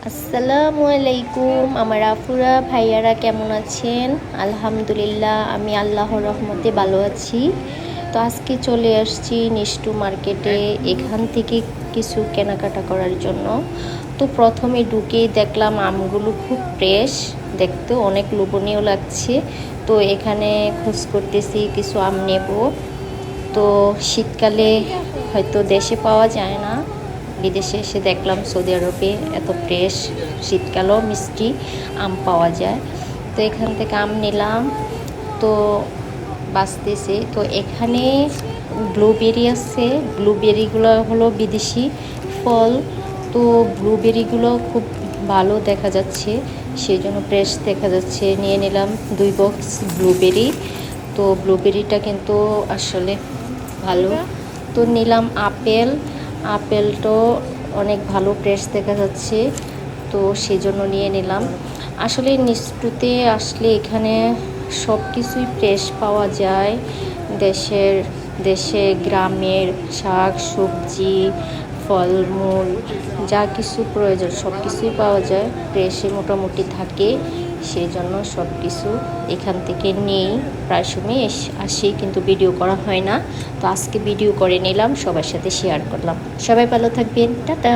আসসালামু আলাইকুম আমার আফুরা ভাইয়ারা কেমন আছেন? আলহামদুলিল্লাহ আমি আল্লাহর রহমতে ভালো আছি। তো আজকে চলে আসছি নিষ্টু মার্কেটে, এখান থেকে কিছু কেনাকাটা করার জন্য। তো প্রথমে ঢুকেই দেখলাম আমগুলো খুব ফ্রেশ, দেখতেও অনেক লোভনীয় লাগছে। তো এখানে খোঁজ করতেছি কিছু আম নেব। তো শীতকালে হয়তো দেশে পাওয়া যায় না, বিদেশে এসে দেখলাম সৌদি আরবে এত ফ্রেশ শীতকালেও মিষ্টি আম পাওয়া যায়। তো এখান থেকে আম নিলাম। তো বাঁচতেছে তো এখানে ব্লুবেরি আছে, ব্লুবেরিগুলো হলো বিদেশি ফল। তো ব্লুবেরিগুলো খুব ভালো দেখা যাচ্ছে, সেই জন্য ফ্রেশ দেখা যাচ্ছে, নিয়ে নিলাম 2 বক্স ব্লুবেরি। তো ব্লুবেরিটা কিন্তু আসলে ভালো। তো নিলাম আপেল, আপেলটাও অনেক ভালো ফ্রেশ দেখা যাচ্ছে, তো সেই জন্য নিয়ে নিলাম। আসলে নিষ্টুতে আসলে এখানে সব কিছুই ফ্রেশ পাওয়া যায়। দেশে গ্রামের শাক সবজি ফলমূল যা কিছু প্রয়োজন সব কিছুই পাওয়া যায়, ফ্রেশে মোটামুটি থাকে। সেই জন্য সব কিছু এখান থেকে নিয়েই প্রায় সময় আসি, কিন্তু ভিডিও করা হয় না। তো আজকে ভিডিও করে নিলাম, সবার সাথে শেয়ার করলাম। সবাই ভালো থাকবেন, টাটা।